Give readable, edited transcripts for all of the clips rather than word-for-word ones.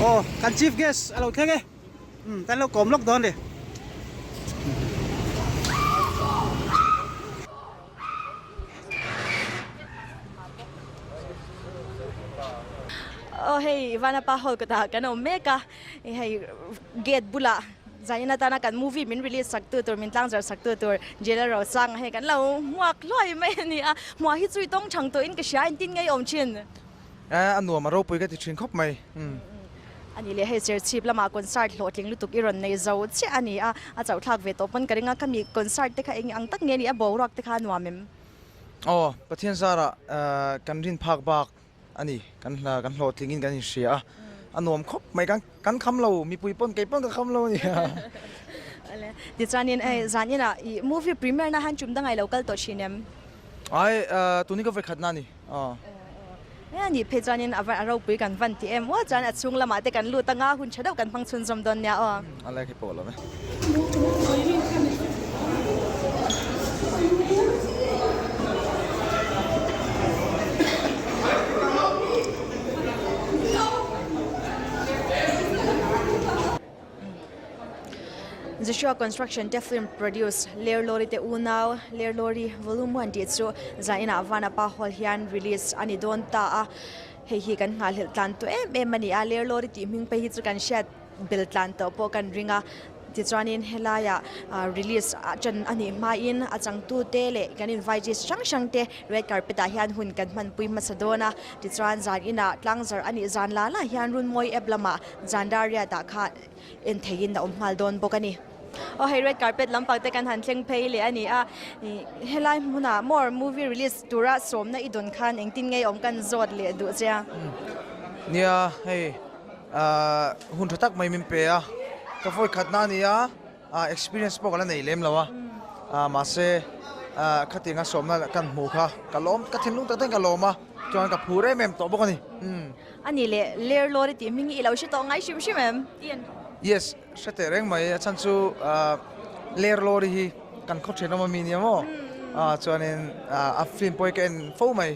โอ้กันชีฟเกสเราเท่ไงแต่เรากลมล็อกโดนดิเฮ้ยวันนั้นป้าฮอลก็ตากันเอาเมกะเฮ้ยเกตบุละใจน่าตานักันมูวี่มินรีลีสสักตัวมินตั้งใจสักตัวเจเลเราสั่งให้กันเราหมวกลอยไม่เนี่ยหมวกที่จุยต้องช่างตัวอินก็ใช้อินตินไงอมชินอันนัวมาโรปุยก็ติดชินครบไหมอันนี้เลยให้เจอชีพละมาคอนเสิร์ตโหลดลิงลุตุกอีรอนในเจ้าเช่อันนี้เจ้าทักเวทปันกันงั้นก็มีคอนเสิร์ตที่เขาเองอังตักเงี้ยนี่บอกรักที่เขาหนัวมิมอ๋อประเทศสาระกันรินพักบักอันนี้กันโหลดลิงอินกันเสียอันนัวครบไม่กันคำเรามีปุยปนไก่ปนกับคำเราเนี่ยดิฉันเนี่ยจานเนี่ยนะมูฟี่พรีเมียร์นะฮันจุ่มตั้งไงเราก็ตัวชินเอ็มตัวนี้ก็ไปขัดนั่นนี่เนี่ยนี่เพจานินเราคุยกันวันที่ว่าจานอัดซุงละมาแต่กันรู้ตั้งหุ่นเฉดกันฟังชุนจำดอนเนี่ยอะไรที่ปวดหรอไหมJoshua Construction te film produce Lair Lori te unau Lair Lori volume 1 ti chu zaina avana pa hol hian release ani don ta a hi kan ngal hel tlan to mani a Lair Lori ti ming pe hi chu kan shat bil tlan to po kan ringa ti chuanin helaya release chan ani ma in achang tu te le kan invite chang te red carpet a hian hun kan man pui masadona ti chuan zan ina tlangzar ani zan la la hian run moi eblama zandaria ta kha en thein da mal don bokani hey red carpet lampang te kan han thleng phei le ani helai muna more movie release tura somna idon khan engtin ngai om kan zot le du cha nia hey hun thatak mai min pe a ka foi khatna nia experience pokala nei lem lawa ma se khatinga somna kan mu kha kalom ka thinlung ta ten kaloma chuan ka phure mem to bokani ani le Lair Lori ti mingi ilo shi to ngai shim shim em ian yes sate reng mai chan chu Lair Lori hi kan khot thena ma mi ni mo chuanin a film poi ken fo mai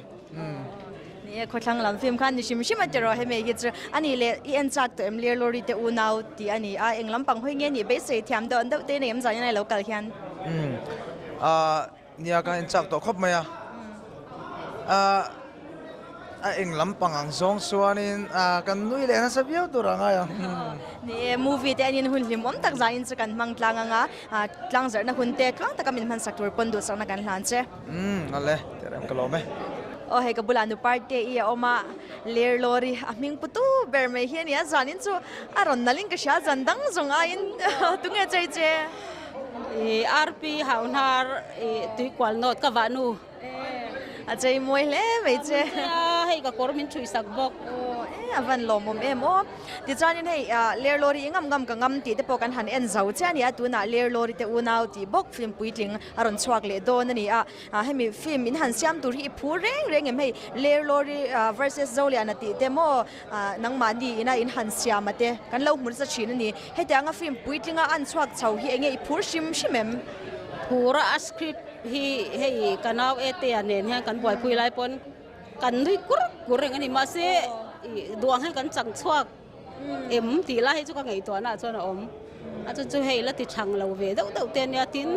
นี่คนทางหลังฟิล์มคันนี่ชิมชิมมาเจอให้เมย์ยิ่งอันนี้เลยอีเอ็นจากตัวเอ็มเลียร์ลอรีเตอูนาวที่อันนี้เอ็งลำปังห้อยเงี้ยนี่เบสเสียทีมเดินเดินเต้นเนี่ยมันจะยังไงเราเกิดขึ้นเนี่ยกันเอ็นจากตัวครบไหมเอ็งลำปังอังซองส่วนนี้กันนุ้ยเลยนะสับเยอะตัวรังไงนี่มูวี่แต่อันนี้หุ่นลิมอมตักใจอินสักันมังตลางอ่ะตลางจนะหุ่นเตะตลางตะกันมันสักตัวปนดูสักนักการหลานเจ้นั่นแหละเดี๋ยวเราก็ลองไหมโอ้เฮกับบุลานุปาร์ตี้อีออกมาเลร์ลอรีมิงปุตุเบอร์เมย์เฮียนี่จานินซูอารอนนัลิงก็ชาจันดังจงอายินตุงเอเจเจอาร์พีฮาวนาร์ตุยควอลโนดกับวานูอาจจะมวยเล่ไม่เจให้กับกอร์มินช่วยสักบอกวันลมเอ็มดิฉันนี่ให้เลร์ลอรีงำกับงำตีแต่พอกันหันเอ็นเจ้าเจ้านี่ตัวน่ะเลร์ลอรีแต่อุณาวตีบอกฟิล์มปุยลิงอารอนสวากเลโดนนี่ให้มีฟิล์มอินหันเสียมตัวที่ผู้เร่งเอ็มให้เลร์ลอรี versus โซเลียนตีแต่โมนังมันดีน่ะอินหันเสียมแต่กันเล่ามุนสักชิ้นนี่ให้แต่งฟิล์มปุยลิงอันสวากเจ้าที่เองผู้ชิมเอ็มผู้รักสคริปต์ให้กันเอาเตียนเนี่ยกันป่วยผู้ไล่ปนกันด้วยกุเรงอันนี้มาเสียดวงให้กันจังชวกตีไล่ให้จุกไงตัวน่ะชวนอมอาจจะจะให้ละติดช่างเราเวดเดาเตียนเนี่ยทิ้ง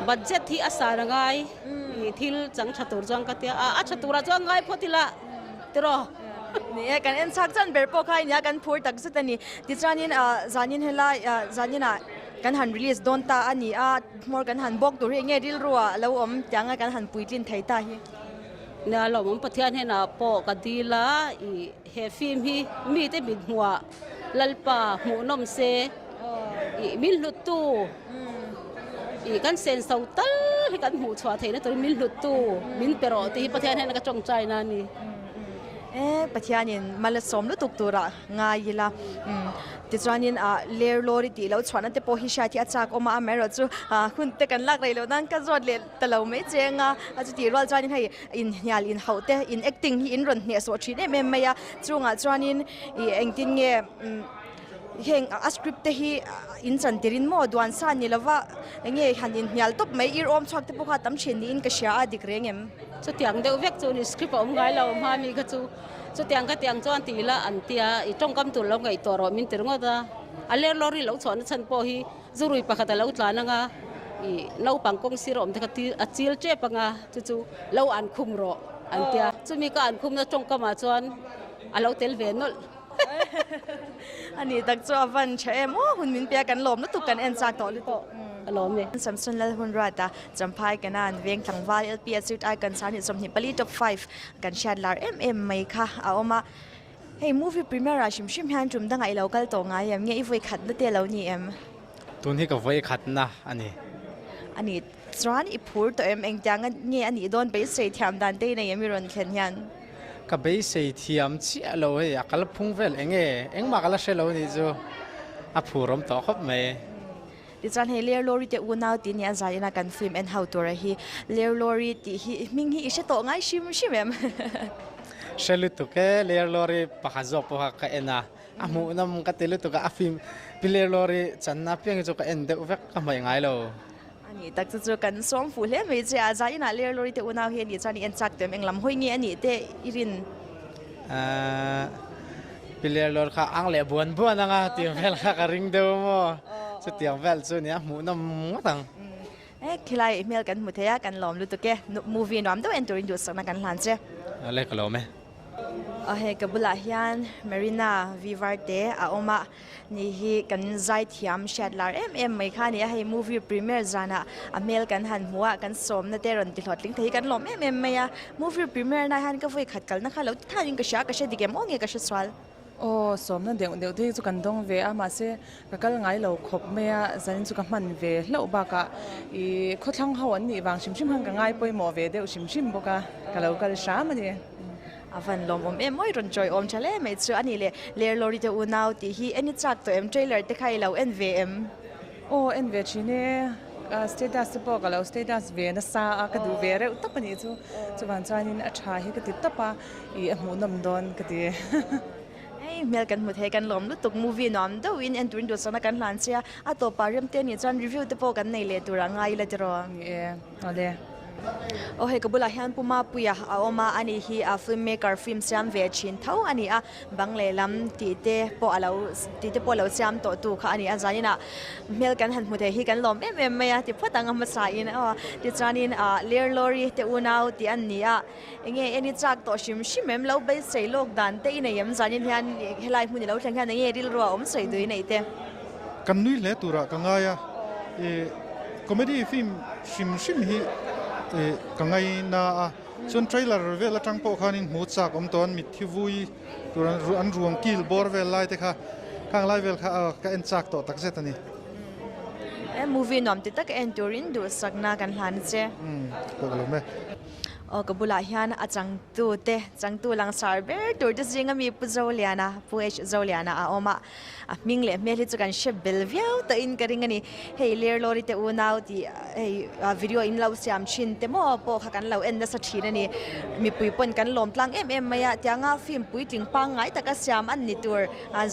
บัตเจ็ตที่อาสาไงที่จังชัตุรจังกัตยาชัตุรจังไงพอทีละตรอนี่กันเอ็นชักจันเบอร์โปคายเนี่ยกันพูดตักสุดนี่ดิฉันนี่จานินเฮล่าจานินกันหันรีลิสโดนตาอันนี้มอร์กันหันบอกตัวเองเงี้ยดิลรัวแล้วอมจังกันหันปุยลินไทยตาฮีเนี่ยเรามันประเทศให้น่ะปอกดีละเฮฟิมฮีมีแต่บิดหัวลัลปาหูนมเซมิลลุตูกันเซนเซาตัลให้กันหูชัวเทนะตัวมิลลุตูมินเปรอที่ประเทศให้น่ะก็จงใจนั่นนี่ประเทศนี้มาเลสอมลุตุกตัวละง่ายละติดจานินเลร์ลอรีตีแล้วชวนนั่นแต่พอฮิชาที่อาจารย์ออกมาอเมริกาคุณแต่กันลักเลยแล้วนั่นก็จอดเลยแต่เราไม่เจงอาจจะตีรัวจานินให้อินยาลินเขาแต่อินแอคติ้งอินรอนเนี่ยสวดชีเนี่ยไม่ยาช่วงจานินเองติงเงี้ยเฮงสคริปต์ที่อินจันติรินโมดวนซานนี่ละว่าเงี้ยหันอินยาลตบไม่อีรอมชอบที่พวกเขาทำเช่นนี้อินก็เชียร์ดิกเรียงเอ็มสุดที่อังเดียวเวกจูนี่สคริปต์อมไงเรามามีก็จู chu tiang ka tiang chuan ti la an tia I tong kam tu lo ngai to ro min tir ngo da a ler lori lo chon chan po hi zurui pakhat lo tla na nga I lo pang kong sirom te ka ti a chil che panga chu lo an khum ro an tia chu mi ka an khum na tong kama chuan a lo tel ve nol อันนี้ตักจ้าวันเชื่อมหุ่นมินเปียกันลมแล้วตุกันเอ็นจากต่อหรือต่อ a lom ne สัมสุนแล้วหุ่นรัตาจำพายกันนานเวียงทั้งวาลเปียสุดไอกันสารสมหิปลีท็อป5กันแชร์ลาร์ไม่ค่ะเอามาเฮ้ยมูฟี่พรีเมียร์ชิมฮันจุ่มตั้งไอเราก็ต่อไงยังเงี้ยอีไว้ขัดแล้วเตะเรานี่ตัวนี้ก็ไว้ขัดนะอันนี้สารอีพูดตัวเองจังเงี้ยอันนี้โดนไปเสียแถมดันเต้ในยังมีรอนเขียนยันก็ไปเสียเทียมเชี่ยเราเฮ้ยก็ลพุ่งเวลเอ็งมากละเชลเรานี่จูผู้รำต่อครับไหมดิฉันเฮเลียร์ลอรีเตอุนาวตีเนี่ยใจนักการฟิล์มเอ็นเฮาตัวฮีเลียร์ลอรีตีฮีมิงฮีอิเชโตง่ายชิมเอ็มเชลุตุกเลียร์ลอรีปะขจบปะก็เอ็นะมูน้ำก็เตลุตุกฟิล์มพิเลียร์ลอรีจันนับยังจูก็เอ็นเดอุเวกก็ไม่ง่ายเราอันนี้ตักจู่กันซ้อมฟูเล่ไม่ใช่อาใจนักเลียร์ลอรีเตอุนาวเฮดิฉันเอ็นจักเต็มเอ็งลำห้อยเงี้ยอันนี้เตอิรินพิเลียร์ลอรีข้าอังเล่บวนนะเตียงเวลข้ากระริงเดียวมั้งสุดเตียงเวลส่วนนี้มูน้ำมั่งคิดไรเมลกันมุทยากันลอมรู้ตัวแกมูวี่น้ำตัวเอ็นตัวอินดูสักนักกันหลานเจ้อะไรก็ลอมไหมเฮกับบุลาฮิอันเมริน่าวิวาร์เดอาอมานี่ฮีกันใจที่ยามเชดลาร์ไม่ค่ะนี่ให้มูวี่พรีเมียร์จานะเมลกันหันหัวกันสมนั่นเตรอนติดหอดลิงที่กันลอมไม่อะมูวี่พรีเมียร์นายฮันก็ไว้ขัดกันนะคะแล้วท่ายิงกระชากกระเชดิเกมโอ้ยกระเชสวาลโอ้สมนั่นเดี๋ยวที่จุกันต้องเวอามาเสกก็ง่ายเราขบเมียจันจุกันมันเวแล้วบากะอีข้อทั้งเขาอันนี้บางชิมหันก็ง่ายไปหมอเวเดี๋ยวชิมบกะก็เราก็ช้ามาดิวันลมไม่รอนจอยเฉลยไม่เชื่ออันนี้เลยเลียร์ลอรีเตอุนาวที่ฮีอันนี้จากตัวเทรลเลอร์ที่ใครเราNVMโอ้ NVชีเนี่ยสเตตัสบอกกับเราสเตตัสเวนัสก็ดูเวเร็วตับปนี้จูวันจานินอัชาฮิก็ติดตับปะอีหมูน้ำดอนก็ติเมลกันหมดให้กันลมรู้ตุกมูวี่น้ำเดวินแอนด์วินดูสนักกันหลานเสียอ่ะตัวปาเริ่มเต้นนี่จันรีวิวเตปกันในเลตัวร่างไงเลยจะรอเอาเลยโอเคกับบุลาฮันปุ่มมาปุยเอาออกมาอันนี้ฮีฟิล์มเมกเกอร์ฟิล์มเซียมเวชินเท่าอันนี้บังเลลำตีเตปอเราตีเตปอเราเซียมตัวตัวค่ะอันนี้อาจารย์น่ะเมลกันหันหมดให้กันลมไม่ที่พูดต่างกันมาใส่นะที่จานินเลียร์ลอรีเตอุนาวที่อันนี้เงี้ยอันนี้จากตัวชิมเราไปใส่โลกดันเตในยามจานินที่อันเฮลัยมุ่งเราทั้งนั้นเงี้ยริลรัวใส่ด้วยในเตกันนุ่ยเละตัวระกังไงคอมเมดี้ฟิล์มชิมฮีกังไงน่าส่วนเทรลเลอร์เวลจังโปขานินหูจักตอนมิดที่วุยตัวอันรวงกิลบอร์เวลไลท์ค่ะข้างไลท์เวลค่ะก็เอ็นจักต่อตักเซตันนี่มูวี่น้ำติดตักเอ็นตัวรินดูสักนากันหันเจ้ก็รู้ไหมกับบุลาฮิอันจังตัวลังซาร์เบอร์ตัวจะจิงมีปุจาวเลียนะปุเอชจาวเลียนะออกมามิงเล่เมลิจุกันเชฟเบลวิวตัวอินกันงั้นนี่เฮเลียร์ลอรีเตอุนาวที่วิดีโออินเราเสียมชินเตมอปอกันเราเอ็นดัสชีนี่มีปุยปนกันลมพลังไม่ยะที่งาฟิล์มปุยจิงปังไงแต่ก็เสียมอันนี้ตัว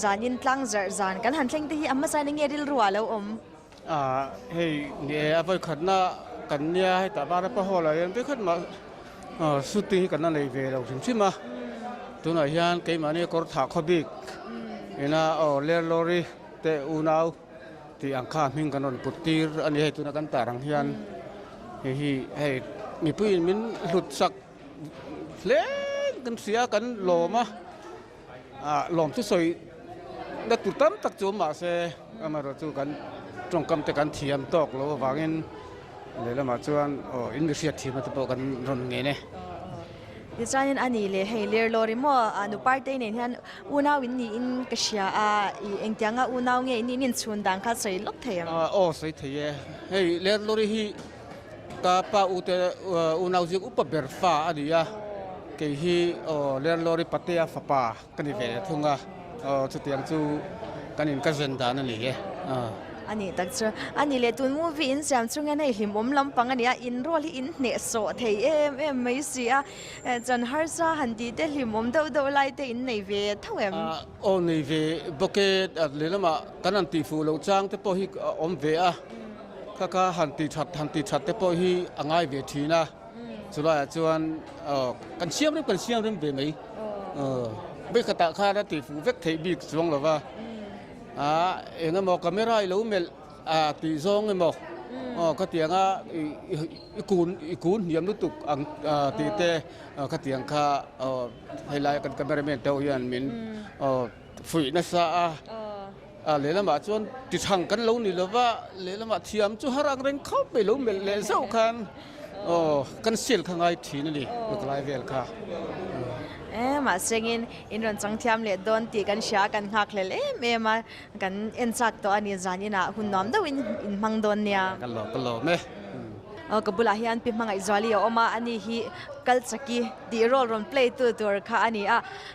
จานินพลังจานกันหันเชิงที่อัมมาใส่ในเงี้ยดิลรัวแล้วเฮ้ยเนี่ยเอาไปขัดหน้ากันเนี่ยให้แต่บ้านพออะไรยังไปขัดมาสุดที่กันนั่นเลยเวลาชิมมาตัวไหนยันเกี่ยมันนี่ก็ถักขบิกน่ะเลียร์ลอรีเตอุนาวที่อังคารมิงกันนนปุตตีร์อันนี้ให้ตัวนักการตารังยันให้มีผู้หญิงมันหลุดสักเล่นกันเสียกันหล่อมาหล่อที่สวยนักตุตันตักจูมาเสมาเราจูกันตรงกำแต่กันเทียมตอกเราวางเงินเลยละมาชวนอินเดียทีมาตะโปกันรนเงี้ยเนี่ยดิฉันอันนี้เลยให้เลียร์ลอรีมั่วนุปาร์ตี้เนี่ยที่อุณาวินนี่อินกษยาเองที่งาอุณาเงี้ยนี่นินชุนดังข้าใส่ล็อกเทียมใส่เทียให้เลียร์ลอรีฮีกาป้าอุตอุณาจิกอุปเบอร์ฟ้าอันนี้เกี่ยฮีเลียร์ลอรีปัตยาฟ้าป่ากันนี่เวทุ่งจุดยังจูกันอินกันเซนดานั่นเลยอันนี้ตักเจออันนี้เลยตัวมูวี่อินเสียมช่วงนั้นให้หิมอมลำปังอันนี้อินรัวที่อินเนสโซเทียไม่เสียจันฮาร์ซ่าหันดีเดหิมอมดูไล่เตอินในเวทเท่าในเวบกเกตเลยละมากันนันตีฟูเราจ้างเตปฮีอมเวก็หันตีชัดเตปฮีอ่างไอเวทีนะสุดท้ายจวนกันเชื่อมเรื่องเวไหม ไม่ขตะค่าได้ตีฟูเวกเทบิกสวงหรอวะเองก็ไม่ไรรู้เมลตีซองเลยก็เตียงกูนยามรู้ตุกตีเตก็เตียงค่าให้ไล่กันกันไม่ได้เมนเตายันมินฝืนนัสเลลมาจวนติดทางกันแล้วนี่หรือว่าเลลมาเทียมจู่หารังเร่งเข้าไปรู้เมลเลเซาคันกันเสียข้างไอทีนั่นดิลูกไล่เวลค่ะมาเสียงอินรันจังเทียมเลดอนตีกันเชียกันหักเลยมากันเอ็นซักตัวอันนี้จานี่นะหุ่นน้อมดวินอินมังดอนเนี่ยกันหลอกไหมก็บุลาฮิอันพิมังไอจอลีออกมาอันนี้ฮีกัลสักีดีโรลรอนเพลย์ตัวค่ะอันนี้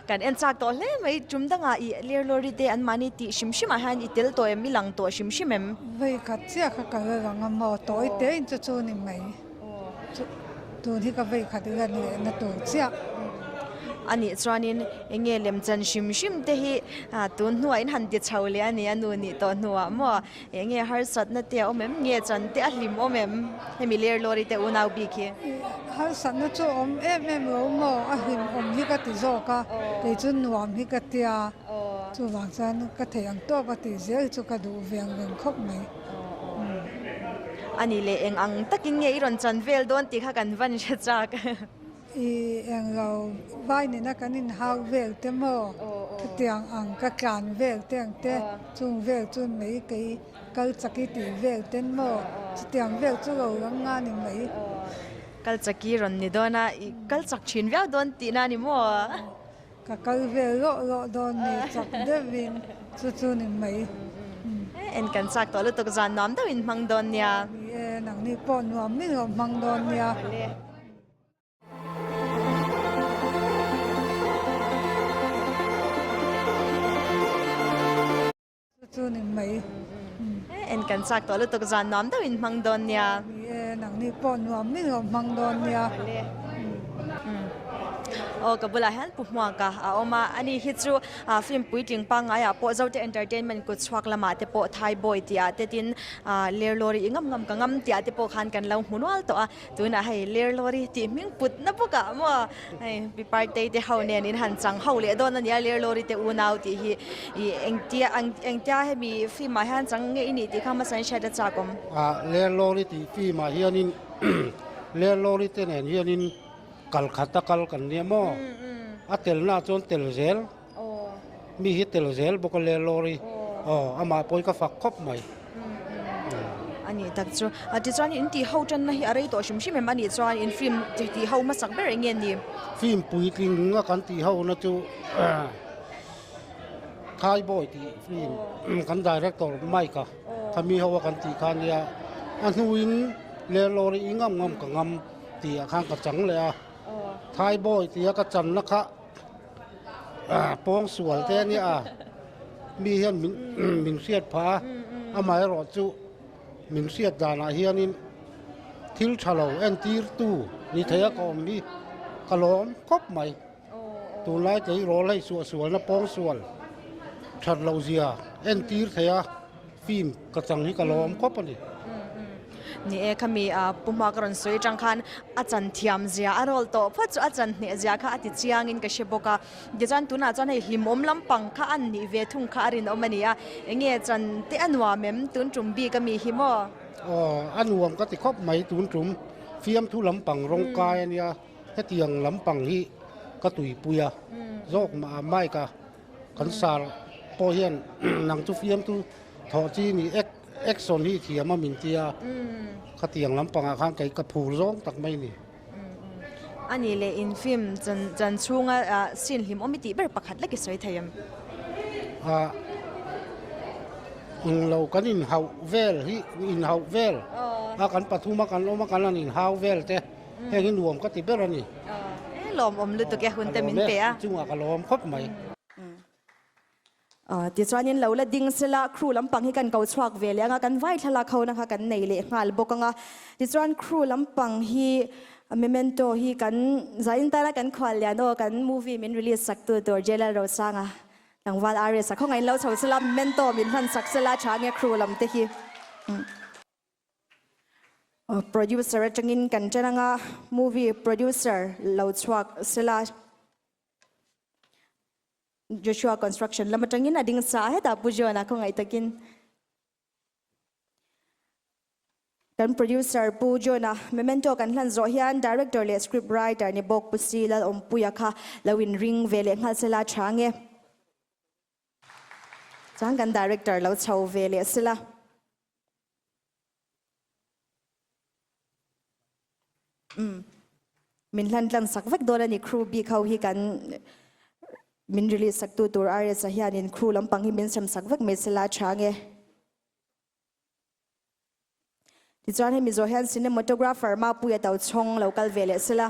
กันเอ็นซักตัวเลยไม่จุ่มดังอีเลียร์ลอรีเดอันมานี่ตีชิมอาหารอีเตลตัวมีหลังตัวชิมเอ็มเว้ยกัดเสียค่ะกันงามอตัวอีเตอินจู่ๆนี่ไม่ตัวที่ก็เว้ยขัดกันเลยนะตัวเสียอันนี้จวนนี้เงี้ยเลี้ยมจันชิมเตะตัวหัวอินหันติดเฉาเลยอันนี้อันนู้นนี่ตัวหัวมั่วเงี้ยฮาร์สัตนั่นเดียวแม่เงี้ยจันเตะลิมแม่ให้มีเลียร์ลอรีเตะอุณาบิคีฮาร์สัตนั่นจู่เอ็มรู้มั่วหิมฮิกติโจก็แต่จู่หนวมฮิกติอาจู่บางจันก็เทียงตัวก็ติเสียจู่ก็ดูเวียงคบไหมอันนี้เลยอังตักินเงี้ยอีรอนจันเวลโดนตีข้ากันวันเช้าจักเองเราไว้ในนักนินฮาวเวลเตมอเตียงอังก็การเวลเตียงเตจุงเวลจุนไม่กี่ก็จะกี่ตีเวลเตมอเตียงเวลจุเรางานนี่ไม่ก็จะกี่รอนนี่โดนนะก็จะชินเวลโดนตีน่านี่มั่วก็เวลโลโดนนี่จับเดวินจู่ๆนี่ไม่เอ็นกันสักตัวลูกตกจานน้อมเดวินมังโดนเนี่ยหนังนี่ปอนว่าไม่หรอกมังโดนเนี่ยจู่นี่ไม่เอ็นกันสักตัวลูกตกจานน้อมเดวินมังโดนเนี่ยหนังนี่ปอนว่าไม่หรอกมังโดนเนี่ยกับบุลาฮันปุ่มมังกะเอามาอันนี้ฮิตจูฟิล์มปุยจิงปังไงโปะเจ้าเตเอนเตอร์เทนเมนต์กุศลละมาเตโปะไทยบอยเตียเตตินเลียร์ลอรีงำกังงำเตียเตโปะขันกันเราหุ่นวัลตัวตัวน่ะให้เลียร์ลอรีที่มิงปุดนับกะมัวให้ปีปาร์ตี้เตเฮาเนี่ยนินหันจังเฮาเลยโดนนั่นเนี่ยเลียร์ลอรีเตอูนาวที่ฮีเอ็งเตียให้มีฟิล์มมาฮันจังเงี้ยนี่ที่ข้ามาสันใช้ได้จากผมเลียร์ลอรีที่ฟิล์มมาเฮียนินเลียร์ลอรีเตเนี่ยเฮียนินกัลขัดตะกัลกันเนี่ยมั้งเตลน่าจนเตลเซลมีฮิตเตลเซลบุกเลลอรีอามาปอยก็ฝักคบใหม่อันนี้ตักจูที่จวนอินที่เขาจันนะอะไรตัวชิมมันนี่จวนอินฟิล์มที่เขามาสักเบอร์เงี้ยนี่ฟิล์มปุยกิงก็กันที่เขานะจูทายบอยที่ฟิล์มกันดีเรคเตอร์ไม่ก็ถ้ามีเขาว่ากันที่คันเนี่ยอันนู้นเลลอรีงำกังงำที่ข้างกระจังเลยทายบอยที่กระจันนะคะปองสวยแท้นี่มีเห็นมิงเสียดผาอามาให้รอจูมิงเสียดดานาเฮียนินทิลชะโลเอ็นตีร์ตูนี่เทียก็มีกะล้อมครบใหม่ตัวไล่ใจรอไล่สวยนะปองสวยชัดเราเสียเอ็นตีร์เทียฟิล์มกระจังนี่กะล้อมครบปะนี่นี่เขามีปุ่มกรอนสวยจังคันอาจารย์เทียมเสียอารมณ์โตเพราะอาจารย์เนี่ยเสียค่ะอธิเชียงินกับเชบกะเดี๋ยวจันตุน่าจันให้หิมอมลำปังข้าอันนี้เวทุงข้ารินอมนี่เงี้ยจันที่อันว่าเมมตุนจุ่มบีก็มีหิมอันวมก็ติครบไหมตุนจุ่มเฟียมทุลำปังรงกายเนี่ยแค่เตียงลำปังที่ก็ตุยปุยโรคมาไม่กะกันสารพอเห็นหนังทุเฟียมทุถอดจีนี่เอ็กซอนที่เทียมามินเตียข้าเตียงลำปังข้างไก่กระพูร้องตักไม่นี่อันนี้เลยอินฟิล์มจันช่วงสิ่งหิมอมิติเบอร์ประคัดเล็กสวยเทียมเรากันอินฮาวเวลที่อินฮาวเวลกันปฐุมกันโอมากันนั่นอินฮาวเวลแต่แห่งรวมก็ติดเบอร์นี่ลมอมลุตุแกหุ่นเต็มินเปียจุงกันลมครบไหมที่จวนนี้เราละดิ้งสละครูลำปังให้กันเกาชวักเวลียงกันไหวทลาเขานะคะกันในเละงาลบกังที่จวนครูลำปังฮีเมเมนโตฮีกันใจอินตาละกันควาเลียโนกันมูวี่มินรีลิสสักตัวเจลโรซังหลังวันอารีสักข้องไงเราชาวสลัมเมนโตมินพันสักสละช้างเงี้ยครูลำเตฮีโปรดิวเซอร์จังอินกันเจนังมูวี่โปรดิวเซอร์เราชวักสละ Joshua Construction lama tangin ading sa he ta pujo na ko ngai takin kan producer pujo na memento kan hlan zo hian director le script writer ni bok pusi la puya kha lawin ring vele ngal sela change chang kan director lo chau vele sela min hlan tlang sak vek dola ni crew bi khau hi kan min release sak tu tur are sa hian in crew lampang hi min sam sak vek me sela change ti chuan he mi zo hian cinematographer ma puya tau chong local vele sela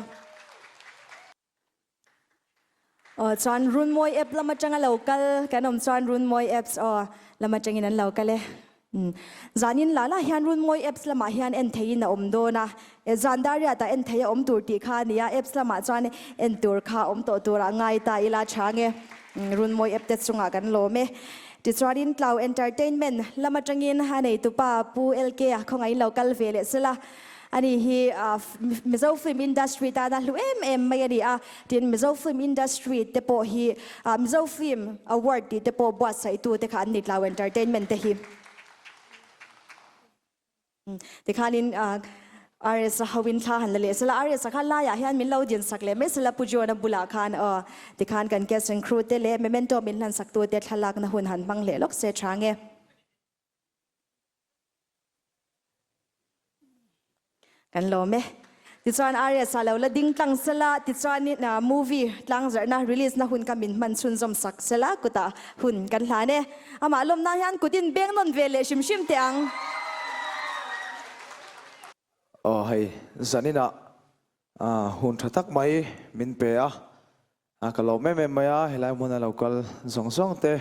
chuan runmoi app lama changa local kanom chuan runmoi apps lama changin an local e zanin lala hian runmoi apps lama hian en thein na omdo na e zandaria ta en theya om tur ti kha nia apps lama chuan en tur kha om to tura ngai ta ila change runmoi app te chunga kan lo me ti chuanin cloud entertainment lama changin hanei tu pa pu lk khongai local vele sela ani hi mizo film industry ta na lu em mai ani a tin mizo film industry te po hi mizo film award ti te po bwa sai tu te khan ni cloud entertainment te hi te khanin RS hawin tha han le sela RS kha la ya hian min lo din sak le me sela pujo na bula khan te khan kan cast and crew te le memento min han sak tu te thalak na hun han bang le lok se change kan lo me ti chuan RS lo la ding tlang sela ti chuan ni na movie tlang zar na release na hun ka min man chun zom sak sela kuta hun kan hla ne ama lom na hian kutin beng non vele shim shim te ang hay zanina hun thatak mai min pe ka lo me maya helai mona local zong te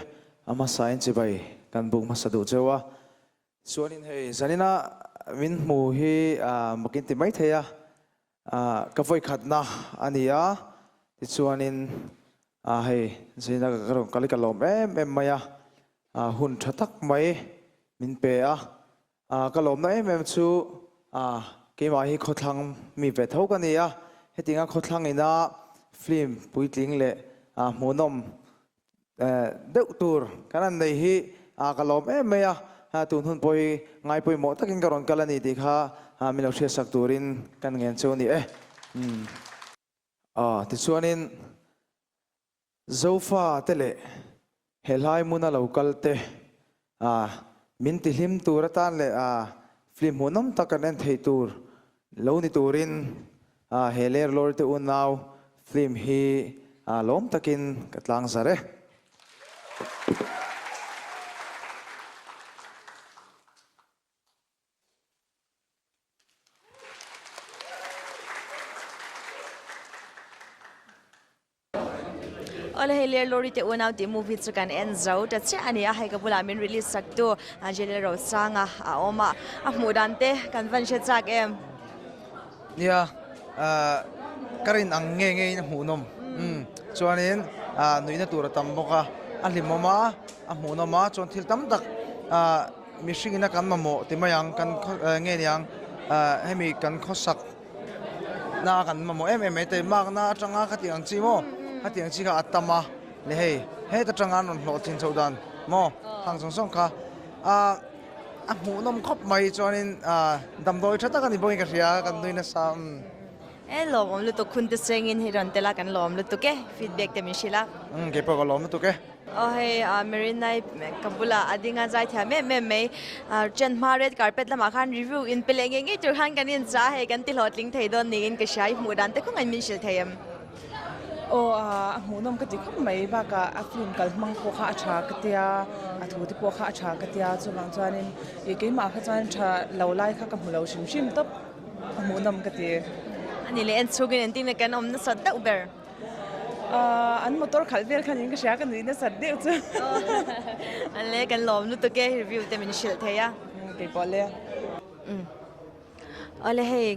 ama sain chi bai kan buk ma sadu chewa suanin hey zanina min mu hi makin ti mai theya ka voi khatna ania ti chuanin hey zina ka ro kali ka lo me maya hun thatak mai min pe ka lo na em chu cái mà hi khó thăng mi về thấu cái này hết tiếng khó thăng này na phim bùi tiếng lệ muốn nom đậu tour cái này hi cái lom em mày tuần hun bùi ngay bùi mỏ tất cả cái rong cái này thì ha mình học sách tourin cái nghe châu này thì cho nên zofa tele helai muna local te min tilim tour tan le film honam takanen thei tur lo ni turin heler lor te unaw film hi lom takin katlang sare Ola heler lori te unaw ti movie chukan enzo ta che ani a hai ka bula min release sak tu Angela Rosanga oma mudante kan van she chak em nia karin ang nge na hunom chuanin nuina tur tam boka alimoma hunoma chon thil tam tak mishing ina kan mamo timayang kan nge niang hemi kan khosak na kan mamo em te mak na atanga khati ang chi mo hati ang chi ka atama le he ta tanga non lo chin chodan mo hang song song kha hunom khop mai chonin dam doi thata kan iboi ka ria kan duina sam lom om lu to khun te sengin hiran tela kan lom lu to ke feedback te min shila ke pa ko lom tu ke hey Marinai kabula adinga jai thia me chen ma red carpet lama khan review in pelenge nge tur khan kan in cha he kan ti hotling thei don ni in ka shai mudan te khong an min shil thayam munom ka ti khop mai ba ka film kal mang po kha acha ka tia thu ti po kha acha ka tia chulang chuanin ke ma kha chuan tha lo lai kha ka mulo shim shim top munom ka ti ani le en chugin en tin kan om na sat da uber an motor khalvel khan in ka sha ka ni na sat de chu an le kan lom lu to ke review te min shil thaya ke pole Ole hey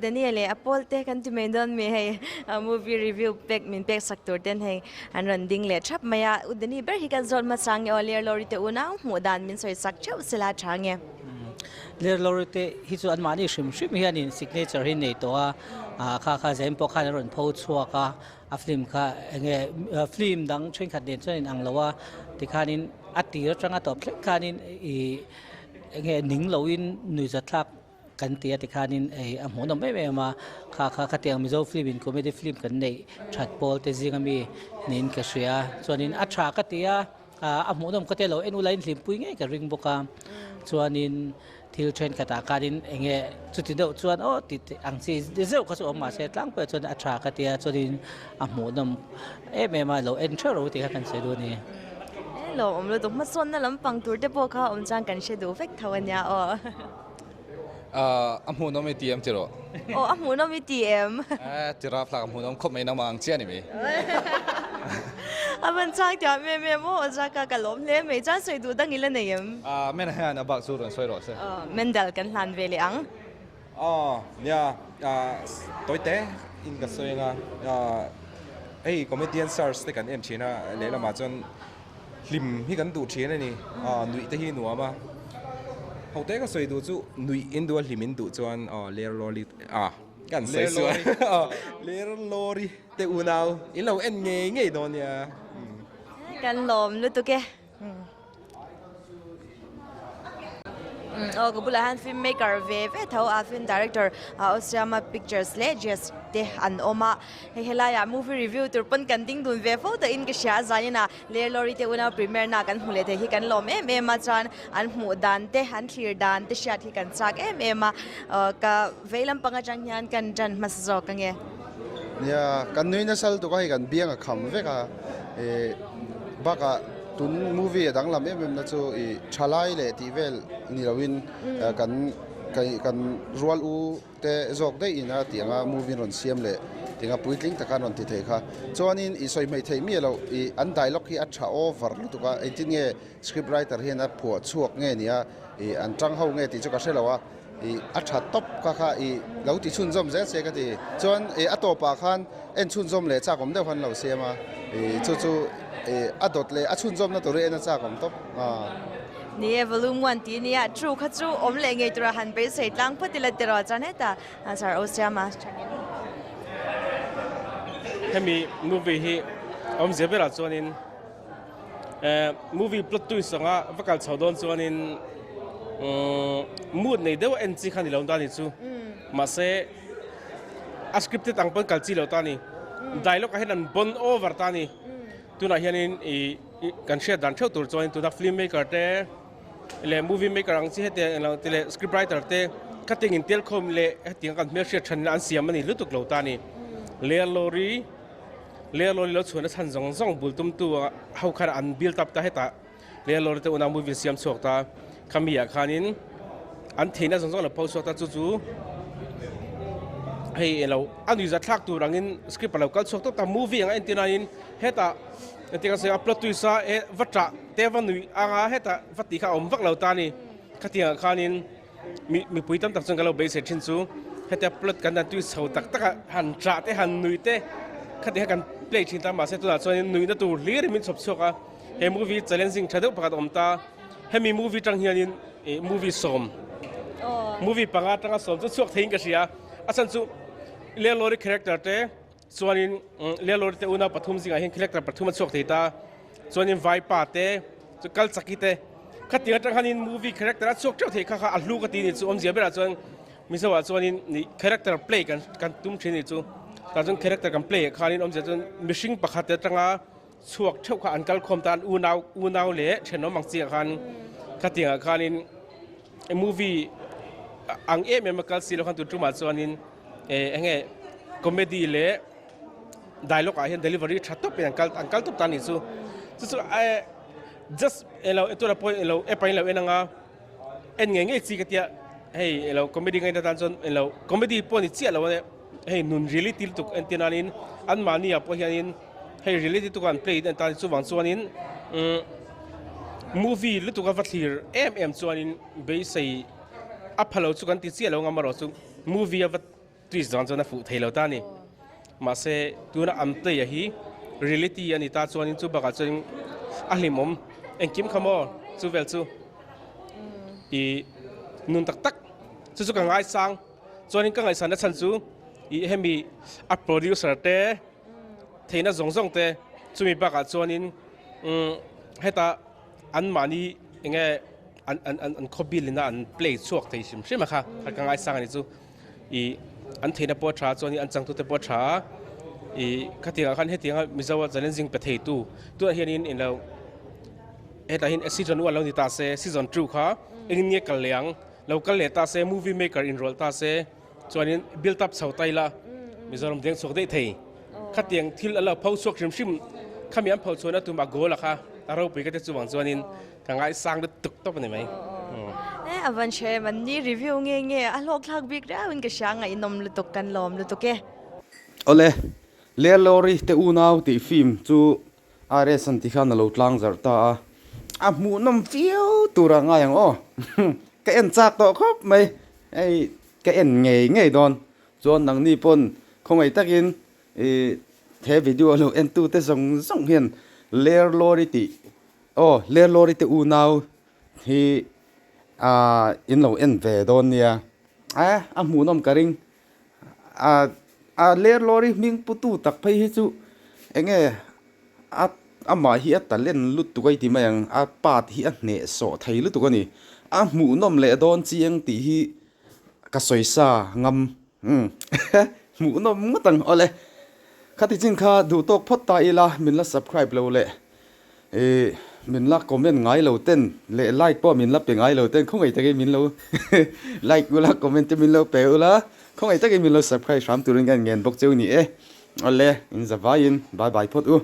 Daniel apol te kan ti mendon me hey movie review pek min pek saktor ten hey an randing le chap maya udani ber hi kan zon ma sang ole lori te una mudan min soi sak chau sela change เลอร์ลอร์เตฮิจูอันมานี่ชิมชิมเฮียนินซิกเนเจอร์หินในตัวข้าเซมปอข้าในรอนโพชัวก้าฟิล์มข้าเงี้ยฟิล์มดังช่วยขัดเด่นช่วยอังละว่าที่ข้านินอัติรจังอัตอบข้านินเงี้ยหนิงเหลวินหนุ่ยจัดทักกันเตียที่ข้านินอันหัวนมไม่มาข้าเตียงมิโซฟิล์มคอมเมดี้ฟิล์มกันในชัดบอลเตจิงมีนินกษยาส่วนนินอัชรากัตเตียอันหัวนมก็เตเราอุไลน์ฟิล์มปุยเงี้ยกับริงบุกส่วนนินที่เทรนกตาการินเงี้ยจุดที่เดียวส่วนติดอังซีเดี๋ยวเขาจะออกมาเสร็จตั้งไปส่วนอัชรากัตเตียส่วนนินอันหัวนมไม่มาเราเชื่อเราที่เขากันเสียดูนี่เราเราต้องมาส่วนนั้นลำปังตัวเด็กพวกเขาจางกันเสียดูเฟกเท่านี้อัมหูน้องไม่เตรียมจิโร่อัมหูน้องมีทีเอ็มจิราพลาอัมหูน้องคบไม่น้ำมังเชียนี่มั้ยมันจางเดี๋ยวเมียมั่วจางกันล้มเลี้ยไม่จางสวยดูตั้งอีละเนี่ยไม่นะฮะนับบักสูรนสวยหรอสิเมนเดลกันหลานเวลียงเนี่ยตัวเต้อินกับสวยงาคอมเมดี้สตาร์สเต็กันชีน่ะเลยละมาจนลิมที่กันดูชีน่ะนี่หนุ่ยที่หนัวมาเขาเต้ก็สวยดูจู่หนุ่ยอินดูลิมินดูจวนเลอร์ลอรีกันสวยเลอร์ลอรีเตอูนาวอินเราเงี้ยโดนเนี่ยกันลมรู้ตัวแกก็บุลฮันฟิล์มเมกเกอร์เวฟเท่าฟิล์มดีเรคเตอร์ออสเตรียมาพิกเจอร์สเลเจสเดอันออกมาเฮลายามูฟี่รีวิวตัวปนกันดิ้งดุนเวฟแต่อินก็เชียร์ใจนะเลอร์ลอรีเตอุนาพรีเมียร์นักันหุ่นเลเตฮิกันลมมาจานอันหมูดันเตอันคลีร์ดันเตเชียร์ฮิกันจากมากับเวลัมปังจังยันกันจันมาสโจกันเงี้ยเนี่ยกันนุ้ยนั่นสัลตัวก็ให้กันเบี้ยงคำเวกบักตุนมูวี่ดังลำนั่นจู่ชาไลเล่ที่เวลนี่เราวินกันรัวลูเตจอกได้อินะที่งามูวี่นนเซียมเล่ที่งาปุยลิงตะการนนที่เทค่ะจวนนี้สอยไม่เทมีเราอันไดล็อกที่อัดชาโอเวอร์ลุตุก็ที่เงี้ยสคริปต์ไรเตอร์เห็นผัวช่วงเงี้ยเนี่ยอันจังเขาเงี้ยที่จะก็เชื่อเราว่าอัดชาตบก็ค่ะเราที่ชุนจอมเสียเสียกันที่จวนอัตโตปากขันชุนจอมเล่จากผมได้พันเราเสียมาจู่อัดดเลยอัดชุนจอมนั่นตัวเรื่องนั่นจากผมตบนี่วอลุ่มวันที่นี่จู่ขัดจู่อมเล่งไงตัวหันไปเสร็จลังพัดที่ละเดรอจันเนต้าอาจารย์โอเซียมาให้มีมูวี่ที่อมเสียไปละส่วนนี้มูวี่พล็อตทวิสต์nga vakal chhodon chuanin mood nei deuh en chi khani lo ta ni chu ma se a script tang pon kal chi lo ta ni dialogue a henan bon over ta ni tuna hianin kan share dan theu tur chuanin tuna film maker te le movie maker ang chi hete lo te le script writer te cutting in tel khom le ting kan me share than an siam ani lutuk lo ta ni le lori lo chuna chan zong zong bul tum tu how khar an build up ta heta le lori te una movie siam chok ta khamia khanin an theina zong zong la pau chok ta chu chu hei lo anu za thak tu rangin script lo kal chok ta movie ang entinain heta entika se upload tu sa vatra te vanui anga heta vati kha om vak lo ta ni khatia khanin mi puitam tak chung galo be se thin chu heta upload kan tu chho tak tak han tra te han nui te khatia kan play thin ta ma se tu na chuan nui na tu lir min chop choka he movie challenging thadu pakat om ta he mi movie tang hianin movie som movie panga tanga som chu chok thein ka sia asan chu le lori character te chuanin le lori te una pathum singa hin character pathum chok theita chuanin vai pa te chu kal chaki te khatia tang hanin movie character chok chok thei kha a hlu ka ti ni chu om zia bera chuan mi sawa chuanin ni character play kan tum thini ni chu ta chung character kan play khanin om zia chuan mishing pakhat te tanga chuak theu kha an kal khom tan unau le thenom mang chi khan khatia khanin movie ang mekal silo khan tu tuma chuanin enge comedy le dialogue a hian delivery thatop an kal top tani chu just elo etura point elo epain lo enanga en nge chi katia hey elo comedy ngai tan chon elo comedy poni chi alo ne hey nun really til tuk entinanin an mani apo hianin hey really tu kan play tan chu wang chuanin movie lu tu ka vathlir chuanin be sei aphalo chu kan ti chi alo ngamaro chu movie avat twist zan chona fu thailo ta ni ma se tuna amte ya hi reality ani ta chuanin chu baka chuan ahlimom engkim khamo chu vel chu nun tak tak chu ka ngai sang chuanin ka ngai san na chan chu I hemi a producer te theina zong te chumi baka chuanin heta an mani enge an khobilina an play chuak thei sim sim kha ka ngai sang ani chu I an theina po tha chuanin an changtu te po tha I khatinga khan hetinga mizawa challenging pe thei tu hianin in lo heta hin season 1 lo ni ta se season 2 kha engnie kalyang local le ta se movie maker enroll ta se chuanin build up chhautai la mizoram deng chok dei thei khatiang thil ala phau chok sim khamiam phau chona tu ma gola kha aro pe ka te chuwang chuanin kangai sang de tuk top ni mai avan che man ni review nge a lok thak big ra in ka sha ngai nom lu tok kan lom lu tok ke ole le lori te unaw ti film chu are san ti khan lo tlang zar ta a mu nom fiu tura nga yang o ka en chak to khop mai ai ka en ngei don chon nang ni pon khomai takin the video lo en tu te song hian ler lori ti ler lori te unaw hi in lo en ve don nia a mu nom karing ler lori ming putu tak phai hi chu enge ama hi atalen lut tu kai ti mayang a pat hi a ne so thei lu tu ko ni a mu nom le don chiang ti hi ka soisa ngam mu nom ngotang ole khati chin kha du tok phot ta ila min la subscribe lo le min la comment ngai lo ten le like po min la pe ngai lo ten khong ai ta ke min lo like ula comment min lo pe ula khong ai ta ke min lo subscribe ram tu ring ngen bok cheu ni ole in zavain bye bye phot u